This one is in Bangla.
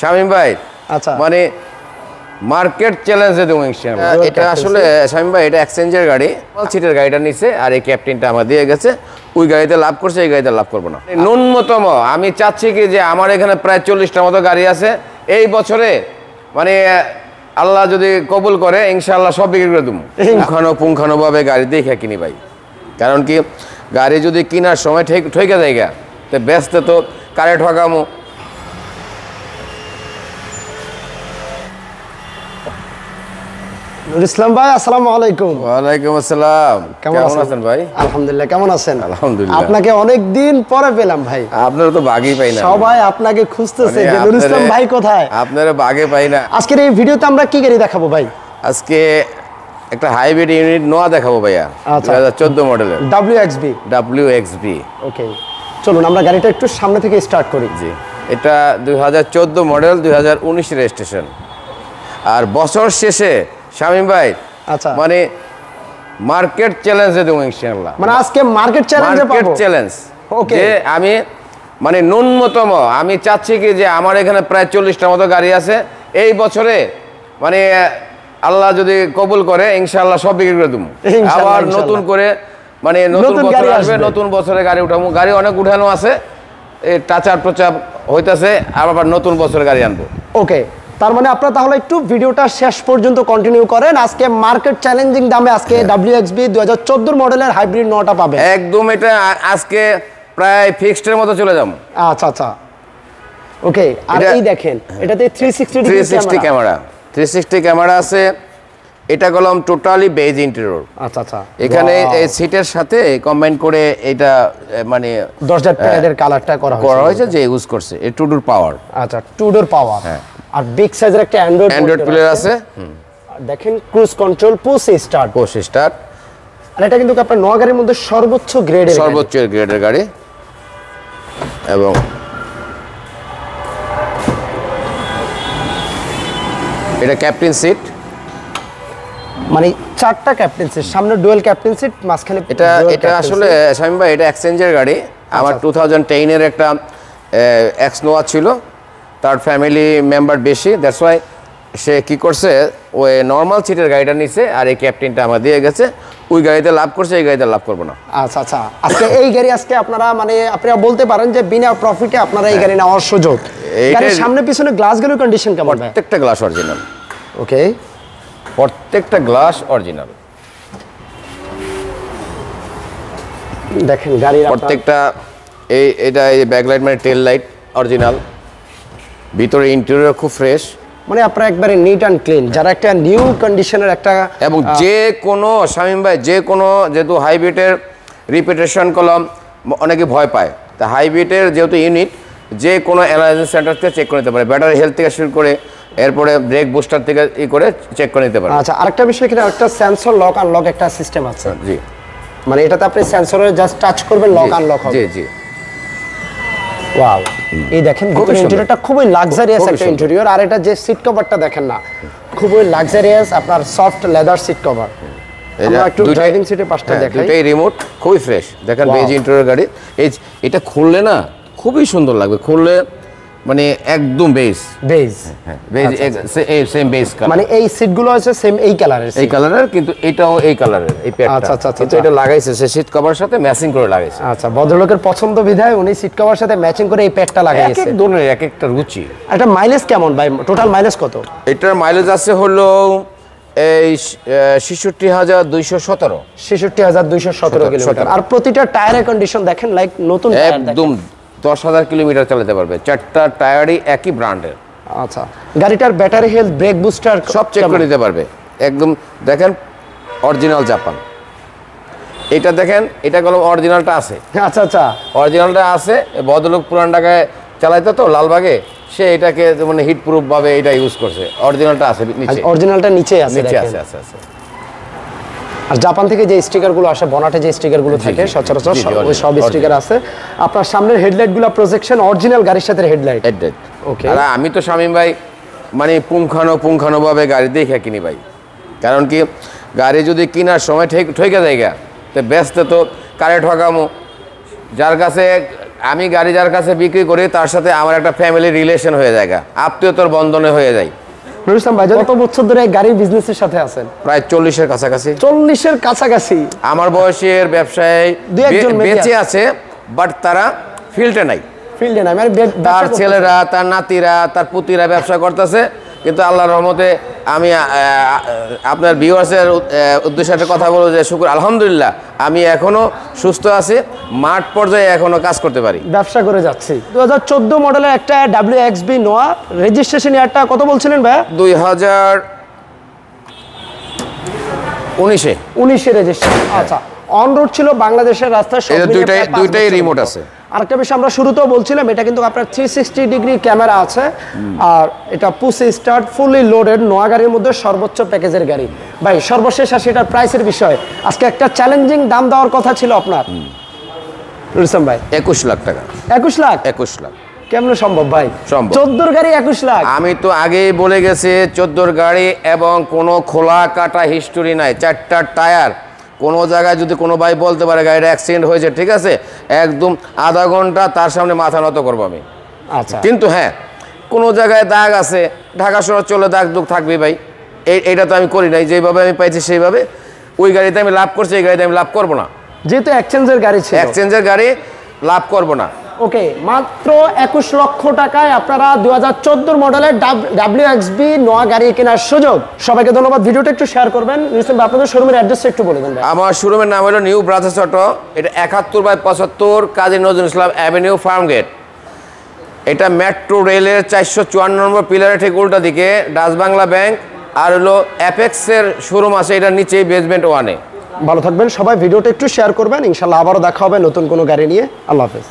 শামীম ভাই আচ্ছা মানে মার্কেট চ্যালেঞ্জে দেবো ইনশাআল্লাহ। এটা আসলে শামীম ভাই এটা এক্সচেঞ্জের গাড়ি, সিটের গাড়িটা নিছে আর এই ক্যাপ্টেনটা আমার দিয়ে গেছে। ওই গাড়িতে লাভ করছে, এই গাড়িতে লাভ করবো না। ন্যূনতম আমি চাচ্ছি কি যে আমার এখানে প্রায় 40টার মতো গাড়ি আছে এই বছরে, মানে আল্লাহ যদি কবুল করে ইনশাআল্লাহ সব বিক্রি করে দেবো। পুঙ্খানুপুঙ্খানুভাবে গাড়ি দেখে কিনি ভাই, কারণ কি গাড়ি যদি কেনার সময় ঠকে জায়গা তো ব্যস্ত তো কারে ঠকামো। নুর ইসলাম ভাই, আসসালামু আলাইকুম। ওয়ালাইকুম আসসালাম। কেমন আছেন ভাই? আলহামদুলিল্লাহ, কেমন আছেন? আলহামদুলিল্লাহ। আপনাকে অনেক দিন পরে পেলাম ভাই। আপনারা তো বাগই পাই না, সবাই আপনাকে খুঁজতেছে যে নুর ইসলাম ভাই কোথায়। আপনারা বাগে পাই না। আজকের এই ভিডিওতে আমরা কি গাড়ি দেখাবো ভাই? আজকে একটা হাইব্রিড ইউনিট নোয়া দেখাবো ভাইয়া, 2014 মডেলের WXB। WXB। ওকে, চলুন আমরা গাড়িটা একটু সামনে থেকে স্টার্ট করি। জি, এটা 2014 মডেল, 2019 রেজিস্ট্রেশন। আর বছর শেষে শামীম ভাই আচ্ছা মানে মার্কেট চ্যালেঞ্জে দেবো ইনশাআল্লাহ। মানে আজকে মার্কেট চ্যালেঞ্জে পাবো। মার্কেট চ্যালেঞ্জ ওকে, যে আমি মানে ন্যূনতম আমি চাচ্ছি কি যে আমার এখানে প্রায় 40টার মতো গাড়ি আছে এই বছরে, মানে আল্লাহ যদি কবুল করে ইনশাআল্লাহ সব বিক্রি করে দেবো। আবার নতুন করে মানে নতুন বছর আসবে, নতুন বছরে গাড়ি উঠাবো। গাড়ি অনেক উঠানো আছে, এই টাচার প্রচাপ হইতাছে, আবার নতুন বছরে গাড়ি আনবো। ওকে, তার মানে আপনারা তাহলে একটু ভিডিওটা শেষ পর্যন্ত কন্টিনিউ করেন। আজকে মার্কেট চ্যালেঞ্জিং দামে আজকে WXB 2014 মডেলের হাইব্রিড নটা পাবেন একদম। এটা আজকে প্রায় ফিক্সডের মতো চলে যাবো। আচ্ছা আচ্ছা, ওকে। আর এই দেখেন এটাতে 360 ক্যামেরা, 360 ক্যামেরা আছে। এটা কলম টোটালি বেজ ইন্টেরিয়র। আচ্ছা আচ্ছা, এখানে এই সিটের সাথে কম্বাইন করে এটা মানে দরজার প্যানেলের কালারটা করা হয়েছে যে ইউজ করছে এই টু ডোর পাওয়ার। আচ্ছা, টু ডোর পাওয়ার। হ্যাঁ, আর বিগ সাইজের একটা অ্যান্ড্রয়েড প্লেয়ার আছে। দেখেন ক্রুজ কন্ট্রোল, পুশ স্টার্ট। আর এটা কিন্তু আপনার নোয়া গাড়ির মধ্যে সর্বোচ্চ গ্রেডের গাড়ি। এবং এটা ক্যাপ্টেন সিট, মানে 4টা ক্যাপ্টেন সিট, সামনে ডুয়াল ক্যাপ্টেন সিট, মাঝখানে এটা আসলে শামীম ভাই এটা এক্সচেঞ্জের গাড়ি। আমার 2010 এর একটা এক্স নোয়া ছিল, তার ফ্যামিলি মেম্বার বেশি, দ্যাটস ওয়াই সে কি করছে ওই নর্মাল সিটের গাড়িটা নিছে আর এই ক্যাপ্টেনটা আমার দিয়ে গেছে। ওই গাড়িতে লাভ করছে, এই গাড়িতে লাভ করবো না। আচ্ছা আচ্ছা, আজকে এই গাড়ি আজকে আপনারা মানে আপনারা বলতে পারেন যে বিনা প্রফিটে আপনারা এই গাড়ি নেওয়ার সুযোগ। গাড়ির সামনে পিছনে গ্লাসগুলোর কন্ডিশন কেমন? প্রত্যেকটা গ্লাস অরিজিনাল। ওকে, প্রত্যেকটা গ্লাস অরিজিনাল। দেখেন গাড়ির প্রত্যেকটা এটা এই ব্যাকলাইট মানে টেল লাইট অরিজিনাল। ভিতরে ইন্টেরিয়র খুব ফ্রেশ, মানে আপনারা একবারে নিট অ্যান্ড ক্লিন। যারা একটা নিউ কন্ডিশনের একটা এবং যে কোনো শামীম ভাই যে কোনো যেহেতু হাইব্রিডের রিপিটেশন কলম অনেকে ভয় পায়, তা হাইব্রিডের যেহেতু ইউনিট যে কোনো অ্যানালাইসিস সেন্টার থেকে চেক করে নিতে পারে, ব্যাটারি হেলথ থেকে শুরু করে এরপরে ব্রেক বুস্টার থেকে করে চেক করে নিতে পারে। আচ্ছা, আরেকটা বিষয় এখানে একটা সেন্সর লক আনলক একটা সিস্টেম আছে। জি, মানে এটাতে আপনি সেন্সরে জাস্ট টাচ করবেন, লক আনলক হবে। জি জি, ওয়াও। এই দেখেন ভিতরে ইন্টেরিয়রটা খুবই লাক্সারিয়াস একটা ইন্টেরিয়র। আর এটা যে সিট কভারটা দেখেন না, খুবই লাক্সারিয়াস আপনার সফট লেদার সিট কভার। আমরা একটু ড্রাইভিং সিটের পাশটা দেখাই। দুটোই রিমোট, খুবই ফ্রেশ। দেখেন বেজ ইন্টেরিয়র গাড়ি। এটা খুললে না খুবই সুন্দর লাগবে, খুললে মানে একদম বেজ সেম বেজ কালার। মানে এই সিটগুলো আছে সেম এই কালারের, কিন্তু এটাও এই কালারের এই প্যাডটা। আচ্ছা আচ্ছা, কিন্তু এটা লাগাইছে সে সিট কভার সাথে ম্যাচিং করে লাগাইছে। আচ্ছা, ভদ্রলোকের পছন্দ বিধায় উনি সিট কভার সাথে ম্যাচিং করে এই প্যাডটা লাগাইছে। এক এক ধরনের এক একটা রুচি। এটা মাইলেজ কেমন ভাই? টোটাল মাইলেজ কত? এটার মাইলেজ আছে হলো এই 66,217 কিলোমিটার। আর প্রতিটা টায়ারের কন্ডিশন দেখেন লাইক নতুন টায়ার, একদম 10,000 কিলোমিটার চালাতে পারবে। 4টা টায়ারই একই ব্র্যান্ডের। আচ্ছা, গাড়িটার ব্যাটারি হেলথ, ব্রেক বুস্টার সব চেক করে নিতে পারবে একদম। দেখেন অরিজিনাল জাপান। এটা দেখেন, এটা কলম অরিজিনালটা আছে। আচ্ছা আচ্ছা, অরিজিনালটা আছে। ভদ্রলোক পুরান ঢাকায় চালাইতো তো লালবাগে, সে এটাকে মানে হিট প্রুফ ভাবে এটা ইউজ করছে। অরিজিনালটা আছে নিচে, অরিজিনালটা নিচে আছে। আর জাপান থেকে যে স্টিকারগুলো আসে, বনাটে যে স্টিকারগুলো থাকে সচরাচর ওই সব স্টিকার আছে। আপনার সামনের হেডলাইটগুলো প্রজেকশন অরিজিনাল গাড়ির সাথে হেডলাইট। ওকে, আর আমি তো শামীম ভাই মানে পুঙ্খানুপুঙ্খানুভাবে গাড়ি দেখে কিনি ভাই, কারণ কি গাড়ি যদি কেনার সময় ঠকে জায়গা তো ব্যস্ত তো কারে ঠকামো। যার কাছে আমি গাড়ি যার কাছে বিক্রি করি তার সাথে আমার একটা ফ্যামিলি রিলেশন হয়ে যায়, আত্মীয়তার বন্ধনে হয়ে যায়। নুরুল ইসলাম ভাই কত বছর ধরে গাড়ির বিজনেসের সাথে আছেন? প্রায় 40-এর কাছাকাছি। 40-এর কাছাকাছি। আমার বয়সের ব্যবসায় বেঁচে আছে, বাট তারা ফিল্ডে নাই। ফিল্ডে নাই মানে তার ছেলেরা, তার নাতিরা, তার পুতিরা ব্যবসা করতেছে। কিন্তু আল্লাহর রহমতে আমি আপনার ভিউয়ার্সের উদ্দেশ্যে একটা কথা বলবো যে শুকর আলহামদুলিল্লাহ আমি এখনো সুস্থ আছি, মাঠ পর্যায়ে এখনো কাজ করতে পারি, ব্যবসা করে যাচ্ছি। 2014 মডেলের একটা WXB নোয়া, রেজিস্ট্রেশন ইয়ারটা কত বলছিলেন ভাই? 2019 রেজিস্ট্রেশন। আচ্ছা, অন রোড ছিল বাংলাদেশের রাস্তায় সব মিলিয়ে দুইটাই রিমোট আছে। আরেকটা বিষয় আমরা শুরুতেও বলছিলাম, এটা কিন্তু আপনার 360 ডিগ্রি ক্যামেরা আছে, আর এটা পুশি স্টার্ট ফুলি লোডেড নোয়া গাড়ির মধ্যে সর্বোচ্চ প্যাকেজের গাড়ি। ভাই সর্বশেষ আসি এটার প্রাইসের বিষয়। আজকে একটা চ্যালেঞ্জিং দাম দেওয়ার কথা ছিল আপনার রুস্তম ভাই, 21 লাখ টাকা। 21 লাখ? 21 লাখ কেমনে সম্ভব ভাই? সম্ভব। 14 গাড়ি 21 লাখ? আমি তো আগেই বলে গেছি 14 গাড়ি এবং কোনো খোলা কাটা হিস্টোরি নাই, 4টা টায়ার। কোনো জায়গায় যদি কোনো ভাই বলতে পারে গাড়িটা অ্যাক্সিডেন্ট হয়েছে, ঠিক আছে, একদম আধা ঘন্টা তার সামনে মাথা নত করবো আমি। আচ্ছা, কিন্তু হ্যাঁ, কোনো জায়গায় দাগ আছে, ঢাকা শহর চলে দাগ দুগ থাকবে ভাই, এইটা তো আমি করি নাই। যেভাবে আমি পাইছি সেইভাবে ওই গাড়িতে আমি লাভ করছি, এই গাড়িতে আমি লাভ করবো না, যেহেতু এক্সচেঞ্জের গাড়ি ছিল। এক্সচেঞ্জের গাড়ি লাভ করবো না। ওকে, মাত্র 21 লক্ষ টাকায় আপনারা 2014 মডেলের WXB নোয়া গাড়ি কেনার সুযোগ। সবাইকে ধন্যবাদ। ভিডিওটা একটু শেয়ার করবেন। আপনাদের শোরুমের অ্যাড্রেসটা একটু বলে দেন। আমার শোরুমের নাম হলো নিউ ব্রাদার্স অটো। এটা 71/75 Kazi Nazrul Islam avenue, farm gate. এটা মেট্রো রেলের 454 নম্বর পিলারের ঠিক উল্টা দিকে ডাচ বাংলা ব্যাংক আর হলো অ্যাপেক্সের শোরুম আছে, এটার নিচেই বেসমেন্ট 1-এ। ভালো থাকবেন সবাই, ভিডিওটা একটু শেয়ার করবেন। ইনশাল্লাহ আবারও দেখা হবে নতুন কোনো গাড়ি নিয়ে। আল্লাহ হাফেজ।